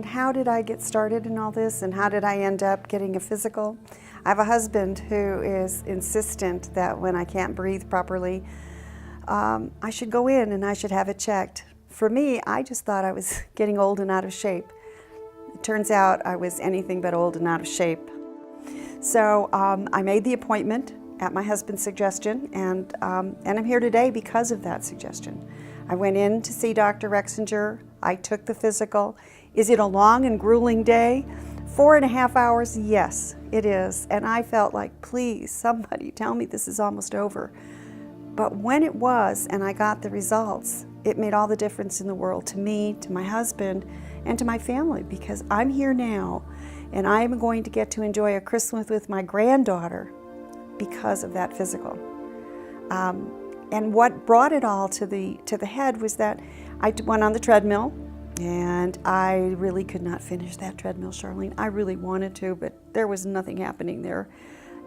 how did I get started in all this, and how did I end up getting a physical? I have a husband who is insistent that when I can't breathe properly, I should go in and I should have it checked. For me, I just thought I was getting old and out of shape. It turns out I was anything but old and out of shape. So I made the appointment at my husband's suggestion, and I'm here today because of that suggestion. I went in to see Dr. Rexinger. I took the physical. Is it a long and grueling day? 4.5 hours? Yes, it is. And I felt like, please, somebody tell me this is almost over. But when it was, and I got the results, it made all the difference in the world to me, to my husband, and to my family, because I'm here now, and I'm going to get to enjoy a Christmas with my granddaughter because of that physical. And what brought it all to the head was that I went on the treadmill, and I really could not finish that treadmill, Charlene. I really wanted to, but there was nothing happening there.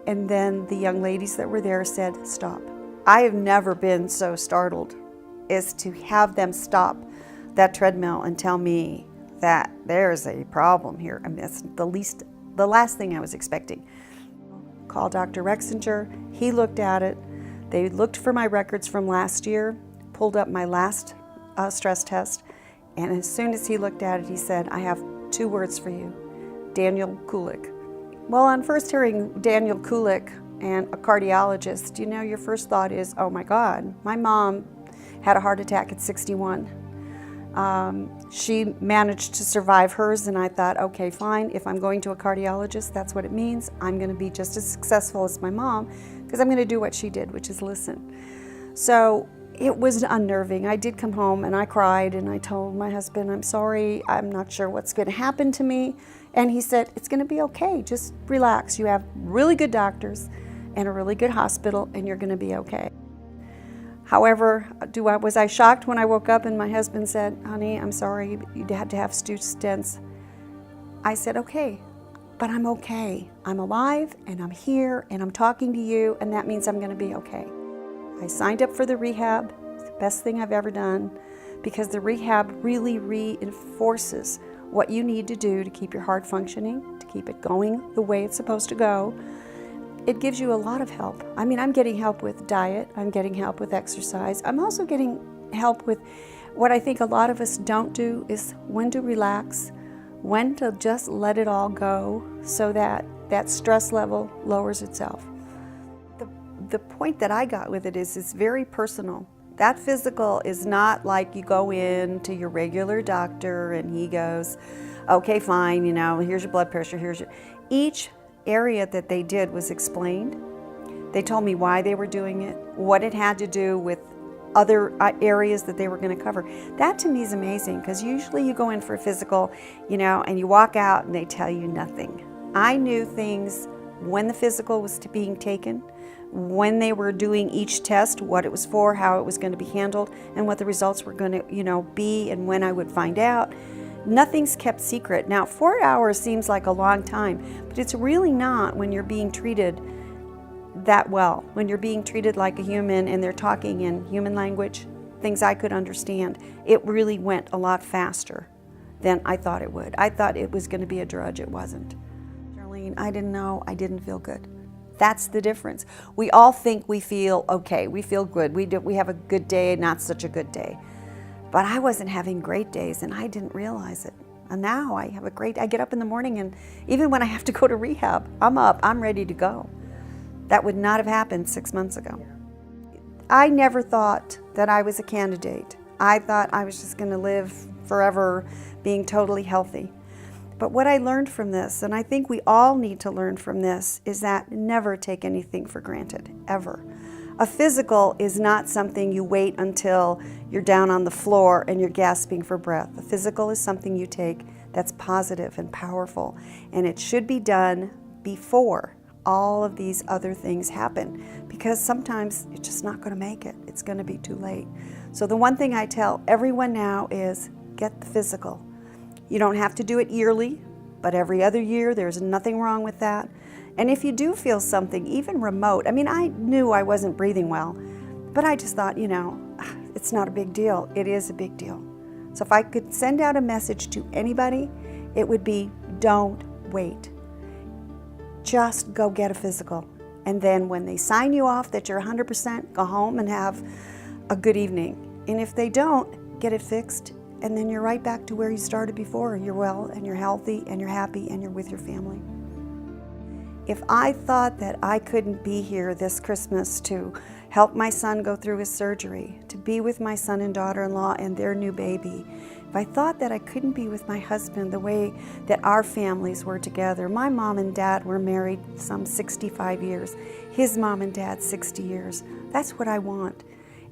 And then the young ladies that were there said, stop. I have never been so startled as to have them stop that treadmill and tell me that there's a problem here. I mean, that's the last thing I was expecting. Called Dr. Rexinger. He looked at it. They looked for my records from last year, pulled up my last stress test, and as soon as he looked at it, he said, I have 2 words for you, Daniel Kulik. Well, on first hearing Daniel Kulik and a cardiologist, you know, your first thought is, oh my God, my mom had a heart attack at 61. She managed to survive hers, and I thought, okay, fine, if I'm going to a cardiologist, that's what it means. I'm going to be just as successful as my mom, because I'm going to do what she did, which is listen. So it was unnerving. I did come home and I cried, and I told my husband, I'm sorry, I'm not sure what's going to happen to me. And he said, it's going to be okay, just relax. You have really good doctors and a really good hospital, and you're going to be okay. However, was I shocked when I woke up and my husband said, honey, I'm sorry, you had to have stents. I said, okay, but I'm okay. I'm alive, and I'm here, and I'm talking to you, and that means I'm going to be okay. I signed up for the rehab. It's the best thing I've ever done, because the rehab really reinforces what you need to do to keep your heart functioning, to keep it going the way it's supposed to go. It gives you a lot of help. I mean, I'm getting help with diet. I'm getting help with exercise. I'm also getting help with what I think a lot of us don't do, is when to relax, when to just let it all go so that that stress level lowers itself. The point that I got with it is it's very personal. That physical is not like you go in to your regular doctor and he goes, okay, fine, you know, here's your blood pressure, each area that they did was explained. They told me why they were doing it, what it had to do with other areas that they were going to cover. That to me is amazing, because usually you go in for a physical, you know, and you walk out and they tell you nothing. I knew things when the physical was being taken, when they were doing each test, what it was for, how it was going to be handled, and what the results were going to, you know, be, and when I would find out. Nothing's kept secret. Now, 4 hours seems like a long time, but it's really not when you're being treated that well, when you're being treated like a human and they're talking in human language, things I could understand. It really went a lot faster than I thought it would. I thought it was going to be a drudge. It wasn't. Charlene, I didn't know. I didn't feel good. That's the difference. We all think we feel okay. We feel good. We have a good day, not such a good day. But I wasn't having great days, and I didn't realize it. And now I get up in the morning, and even when I have to go to rehab, I'm up, I'm ready to go. That would not have happened 6 months ago. I never thought that I was a candidate. I thought I was just going to live forever being totally healthy. But what I learned from this, and I think we all need to learn from this, is that never take anything for granted, ever. A physical is not something you wait until you're down on the floor and you're gasping for breath. A physical is something you take that's positive and powerful, and it should be done before all of these other things happen, because sometimes you're just not going to make it. It's going to be too late. So the one thing I tell everyone now is get the physical. You don't have to do it yearly, but every other year. There's nothing wrong with that. And if you do feel something, even remote, I mean, I knew I wasn't breathing well, but I just thought, you know, it's not a big deal. It is a big deal. So if I could send out a message to anybody, it would be, don't wait. Just go get a physical. And then when they sign you off that you're 100%, go home and have a good evening. And if they don't, get it fixed, and then you're right back to where you started before. You're well, and you're healthy, and you're happy, and you're with your family. If I thought that I couldn't be here this Christmas to help my son go through his surgery, to be with my son and daughter-in-law and their new baby, if I thought that I couldn't be with my husband the way that our families were together, my mom and dad were married some 65 years, his mom and dad 60 years, that's what I want.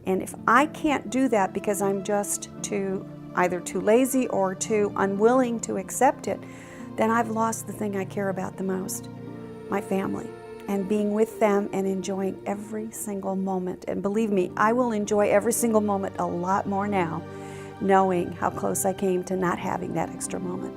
And if I can't do that because I'm just either too lazy or too unwilling to accept it, then I've lost the thing I care about the most, my family, and being with them and enjoying every single moment. And believe me, I will enjoy every single moment a lot more now, knowing how close I came to not having that extra moment.